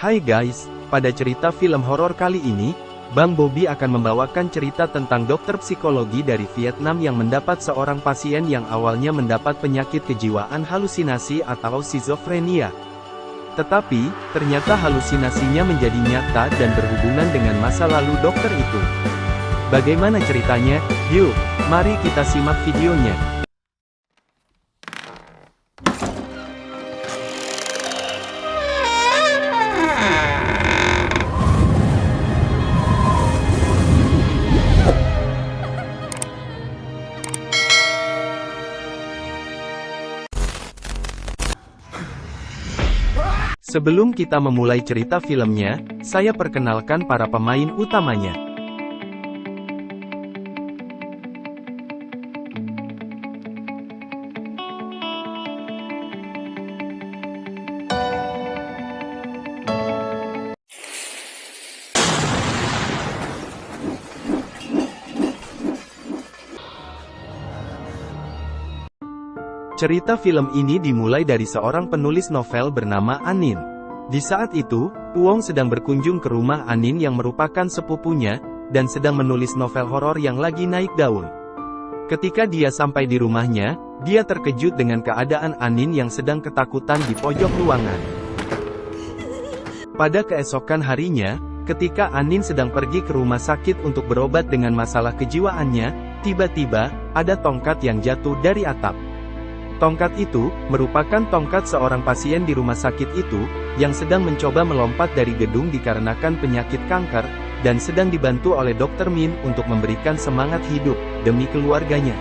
Hai guys, pada cerita film horor kali ini, Bang Bobby akan membawakan cerita tentang dokter psikologi dari Vietnam yang mendapat seorang pasien yang awalnya mendapat penyakit kejiwaan halusinasi atau skizofrenia. Tetapi, ternyata halusinasinya menjadi nyata dan berhubungan dengan masa lalu dokter itu. Bagaimana ceritanya? Yuk, mari kita simak videonya. Sebelum kita memulai cerita filmnya, saya perkenalkan para pemain utamanya. Cerita film ini dimulai dari seorang penulis novel bernama Anin. Di saat itu, Puong sedang berkunjung ke rumah Anin yang merupakan sepupunya, dan sedang menulis novel horor yang lagi naik daun. Ketika dia sampai di rumahnya, dia terkejut dengan keadaan Anin yang sedang ketakutan di pojok ruangan. Pada keesokan harinya, ketika Anin sedang pergi ke rumah sakit untuk berobat dengan masalah kejiwaannya, tiba-tiba, ada tongkat yang jatuh dari atap. Tongkat itu, merupakan tongkat seorang pasien di rumah sakit itu, yang sedang mencoba melompat dari gedung dikarenakan penyakit kanker, dan sedang dibantu oleh Dr. Min untuk memberikan semangat hidup, demi keluarganya.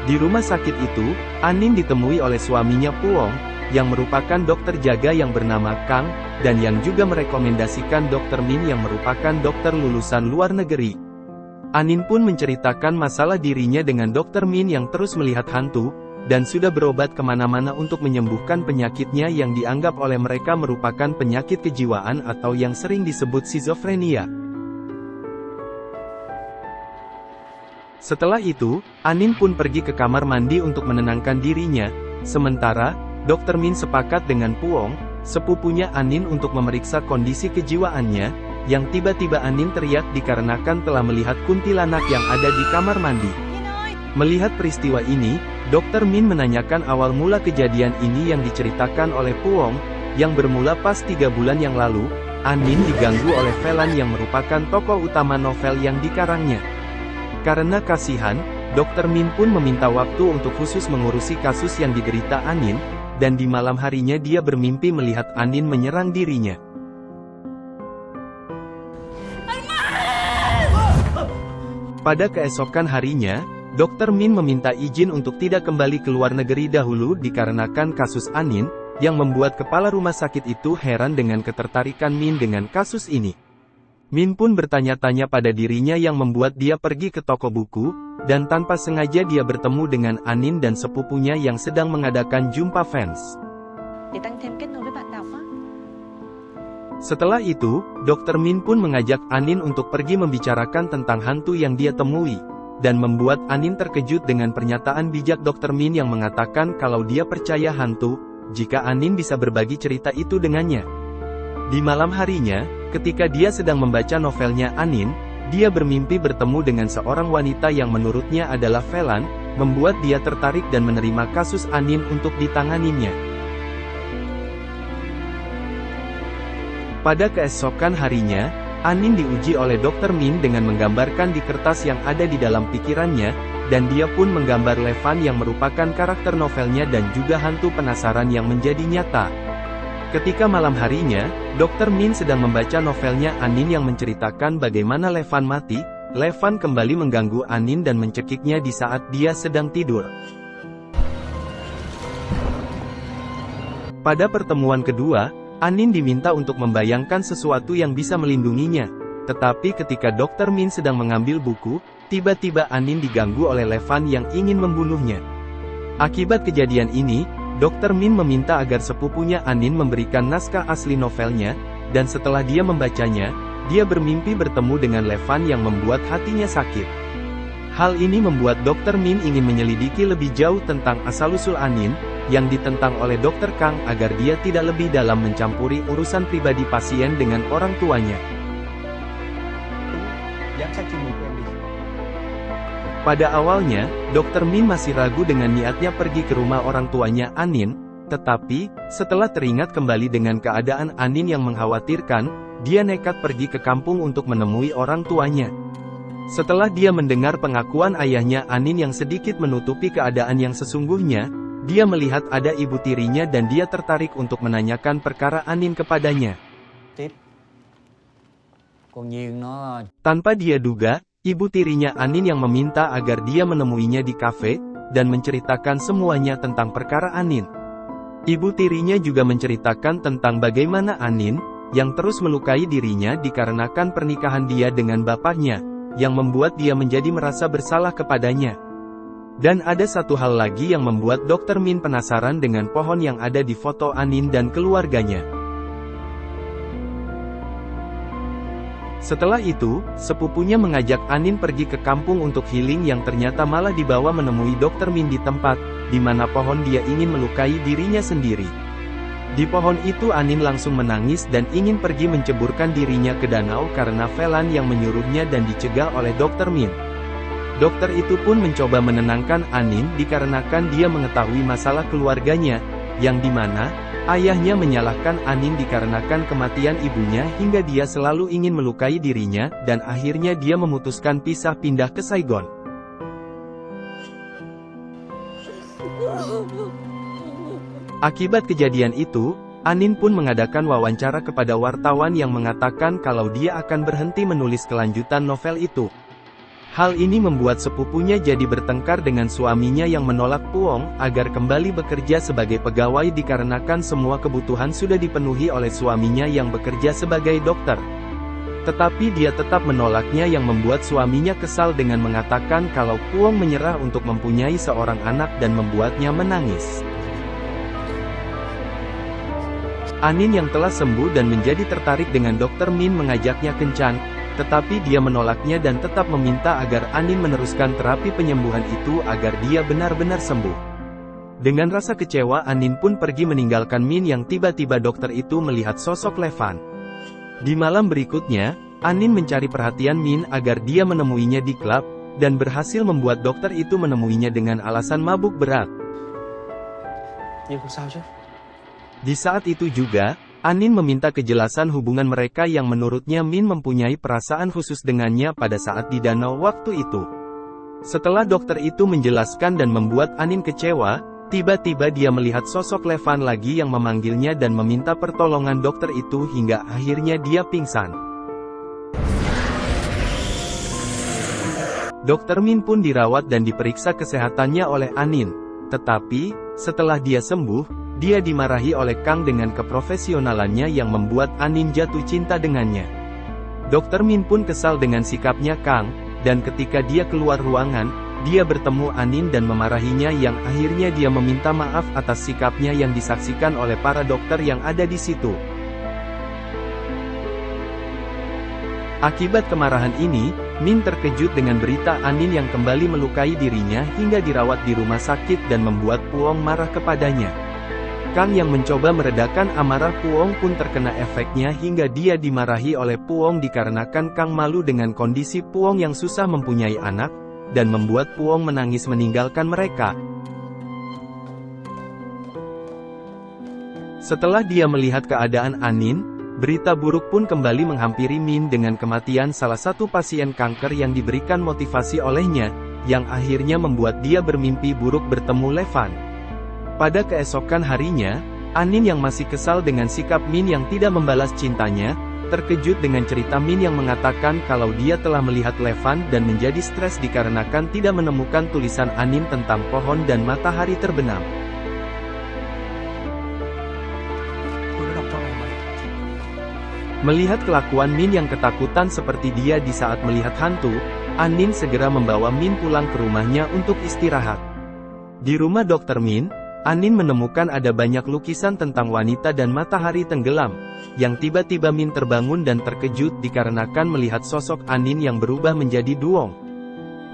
Di rumah sakit itu, Anin ditemui oleh suaminya Puong, yang merupakan dokter jaga yang bernama Kang, dan yang juga merekomendasikan Dr. Min yang merupakan dokter lulusan luar negeri. Anin pun menceritakan masalah dirinya dengan Dr. Min yang terus melihat hantu, dan sudah berobat kemana-mana untuk menyembuhkan penyakitnya yang dianggap oleh mereka merupakan penyakit kejiwaan atau yang sering disebut skizofrenia. Setelah itu, Anin pun pergi ke kamar mandi untuk menenangkan dirinya, sementara, Dr. Min sepakat dengan Puong, sepupunya Anin untuk memeriksa kondisi kejiwaannya, yang tiba-tiba Anin teriak dikarenakan telah melihat kuntilanak yang ada di kamar mandi. Melihat peristiwa ini, Dr. Min menanyakan awal mula kejadian ini yang diceritakan oleh Puong, yang bermula pas 3 bulan yang lalu, Anin diganggu oleh Velan yang merupakan tokoh utama novel yang dikarangnya. Karena kasihan, Dr. Min pun meminta waktu untuk khusus mengurusi kasus yang diderita Anin, dan di malam harinya dia bermimpi melihat Anin menyerang dirinya. Pada keesokan harinya, Dr. Min meminta izin untuk tidak kembali ke luar negeri dahulu dikarenakan kasus Anin, yang membuat kepala rumah sakit itu heran dengan ketertarikan Min dengan kasus ini. Min pun bertanya-tanya pada dirinya yang membuat dia pergi ke toko buku, dan tanpa sengaja dia bertemu dengan Anin dan sepupunya yang sedang mengadakan jumpa fans. Setelah itu, Dr. Min pun mengajak Anin untuk pergi membicarakan tentang hantu yang dia temui, dan membuat Anin terkejut dengan pernyataan bijak Dr. Min yang mengatakan kalau dia percaya hantu, jika Anin bisa berbagi cerita itu dengannya. Di malam harinya, ketika dia sedang membaca novelnya Anin, dia bermimpi bertemu dengan seorang wanita yang menurutnya adalah Velan, membuat dia tertarik dan menerima kasus Anin untuk ditanganinya. Pada keesokan harinya, Anin diuji oleh Dr. Min dengan menggambarkan di kertas yang ada di dalam pikirannya, dan dia pun menggambar Levan yang merupakan karakter novelnya dan juga hantu penasaran yang menjadi nyata. Ketika malam harinya, Dr. Min sedang membaca novelnya Anin yang menceritakan bagaimana Levan mati, Levan kembali mengganggu Anin dan mencekiknya di saat dia sedang tidur. Pada pertemuan kedua, Anin diminta untuk membayangkan sesuatu yang bisa melindunginya. Tetapi ketika Dr. Min sedang mengambil buku, tiba-tiba Anin diganggu oleh Levan yang ingin membunuhnya. Akibat kejadian ini, Dr. Min meminta agar sepupunya Anin memberikan naskah asli novelnya, dan setelah dia membacanya, dia bermimpi bertemu dengan Levan yang membuat hatinya sakit. Hal ini membuat Dr. Min ingin menyelidiki lebih jauh tentang asal-usul Anin, yang ditentang oleh Dr. Kang agar dia tidak lebih dalam mencampuri urusan pribadi pasien dengan orang tuanya. Pada awalnya, Dr. Min masih ragu dengan niatnya pergi ke rumah orang tuanya Anin, tetapi, setelah teringat kembali dengan keadaan Anin yang mengkhawatirkan, dia nekat pergi ke kampung untuk menemui orang tuanya. Setelah dia mendengar pengakuan ayahnya Anin yang sedikit menutupi keadaan yang sesungguhnya, dia melihat ada ibu tirinya dan dia tertarik untuk menanyakan perkara Anin kepadanya. Tanpa dia duga, ibu tirinya Anin yang meminta agar dia menemuinya di kafe, dan menceritakan semuanya tentang perkara Anin. Ibu tirinya juga menceritakan tentang bagaimana Anin, yang terus melukai dirinya dikarenakan pernikahan dia dengan bapaknya, yang membuat dia menjadi merasa bersalah kepadanya. Dan ada satu hal lagi yang membuat Dr. Min penasaran dengan pohon yang ada di foto Anin dan keluarganya. Setelah itu, sepupunya mengajak Anin pergi ke kampung untuk healing yang ternyata malah dibawa menemui Dr. Min di tempat, di mana pohon dia ingin melukai dirinya sendiri. Di pohon itu Anin langsung menangis dan ingin pergi menceburkan dirinya ke danau karena Velan yang menyuruhnya dan dicegah oleh Dr. Min. Dokter itu pun mencoba menenangkan Anin dikarenakan dia mengetahui masalah keluarganya, yang dimana ayahnya menyalahkan Anin dikarenakan kematian ibunya hingga dia selalu ingin melukai dirinya, dan akhirnya dia memutuskan pisah pindah ke Saigon. Akibat kejadian itu, Anin pun mengadakan wawancara kepada wartawan yang mengatakan kalau dia akan berhenti menulis kelanjutan novel itu. Hal ini membuat sepupunya jadi bertengkar dengan suaminya yang menolak Puong agar kembali bekerja sebagai pegawai dikarenakan semua kebutuhan sudah dipenuhi oleh suaminya yang bekerja sebagai dokter. Tetapi dia tetap menolaknya yang membuat suaminya kesal dengan mengatakan kalau Puong menyerah untuk mempunyai seorang anak dan membuatnya menangis. Anin yang telah sembuh dan menjadi tertarik dengan Dr. Min mengajaknya kencan, tetapi dia menolaknya dan tetap meminta agar Anin meneruskan terapi penyembuhan itu agar dia benar-benar sembuh. Dengan rasa kecewa Anin pun pergi meninggalkan Min yang tiba-tiba dokter itu melihat sosok Levan. Di malam berikutnya, Anin mencari perhatian Min agar dia menemuinya di klub, dan berhasil membuat dokter itu menemuinya dengan alasan mabuk berat. Di saat itu juga, Anin meminta kejelasan hubungan mereka yang menurutnya Min mempunyai perasaan khusus dengannya pada saat di danau waktu itu. Setelah dokter itu menjelaskan dan membuat Anin kecewa, tiba-tiba dia melihat sosok Levan lagi yang memanggilnya dan meminta pertolongan dokter itu hingga akhirnya dia pingsan. Dokter Min pun dirawat dan diperiksa kesehatannya oleh Anin. Tetapi, setelah dia sembuh, dia dimarahi oleh Kang dengan keprofesionalannya yang membuat Anin jatuh cinta dengannya. Dr. Min pun kesal dengan sikapnya Kang, dan ketika dia keluar ruangan, dia bertemu Anin dan memarahinya yang akhirnya dia meminta maaf atas sikapnya yang disaksikan oleh para dokter yang ada di situ. Akibat kemarahan ini, Min terkejut dengan berita Anin yang kembali melukai dirinya hingga dirawat di rumah sakit dan membuat Puong marah kepadanya. Kang yang mencoba meredakan amarah Puong pun terkena efeknya hingga dia dimarahi oleh Puong dikarenakan Kang malu dengan kondisi Puong yang susah mempunyai anak, dan membuat Puong menangis meninggalkan mereka. Setelah dia melihat keadaan Anin, berita buruk pun kembali menghampiri Min dengan kematian salah satu pasien kanker yang diberikan motivasi olehnya, yang akhirnya membuat dia bermimpi buruk bertemu Levan. Pada keesokan harinya, Anin yang masih kesal dengan sikap Min yang tidak membalas cintanya, terkejut dengan cerita Min yang mengatakan kalau dia telah melihat Levan dan menjadi stres dikarenakan tidak menemukan tulisan Anin tentang pohon dan matahari terbenam. Melihat kelakuan Min yang ketakutan seperti dia di saat melihat hantu, Anin segera membawa Min pulang ke rumahnya untuk istirahat. Di rumah Dr. Min, Anin menemukan ada banyak lukisan tentang wanita dan matahari tenggelam, yang tiba-tiba Min terbangun dan terkejut dikarenakan melihat sosok Anin yang berubah menjadi Duong.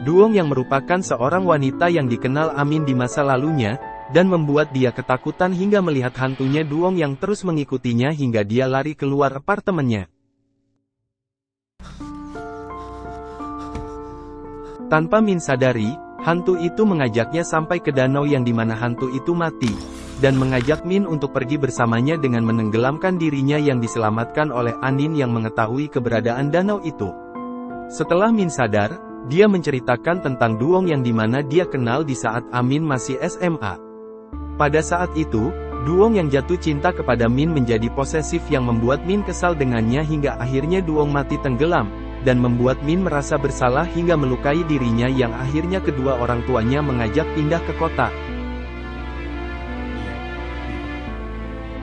Duong yang merupakan seorang wanita yang dikenal Amin di masa lalunya, dan membuat dia ketakutan hingga melihat hantunya Duong yang terus mengikutinya hingga dia lari keluar apartemennya. Tanpa Min sadari, hantu itu mengajaknya sampai ke danau yang dimana hantu itu mati, dan mengajak Min untuk pergi bersamanya dengan menenggelamkan dirinya yang diselamatkan oleh Anin yang mengetahui keberadaan danau itu. Setelah Min sadar, dia menceritakan tentang Duong yang dimana dia kenal di saat Amin masih SMA. Pada saat itu, Duong yang jatuh cinta kepada Min menjadi posesif yang membuat Min kesal dengannya hingga akhirnya Duong mati tenggelam, dan membuat Min merasa bersalah hingga melukai dirinya yang akhirnya kedua orang tuanya mengajak pindah ke kota.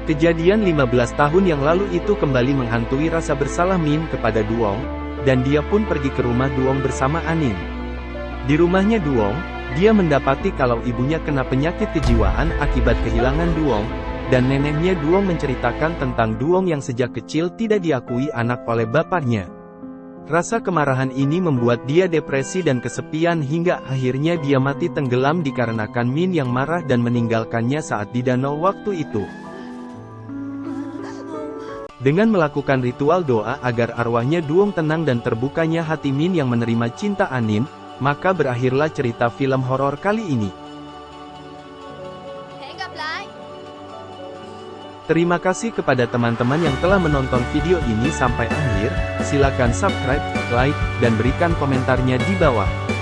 Kejadian 15 tahun yang lalu itu kembali menghantui rasa bersalah Min kepada Duong, dan dia pun pergi ke rumah Duong bersama Anin. Di rumahnya Duong, dia mendapati kalau ibunya kena penyakit kejiwaan akibat kehilangan Duong, dan neneknya Duong menceritakan tentang Duong yang sejak kecil tidak diakui anak oleh bapaknya. Rasa kemarahan ini membuat dia depresi dan kesepian hingga akhirnya dia mati tenggelam dikarenakan Min yang marah dan meninggalkannya saat di danau waktu itu. Dengan melakukan ritual doa agar arwahnya Duong tenang dan terbukanya hati Min yang menerima cinta Anin, maka berakhirlah cerita film horor kali ini. Terima kasih kepada teman-teman yang telah menonton video ini sampai akhir. Silakan subscribe, like, dan berikan komentarnya di bawah.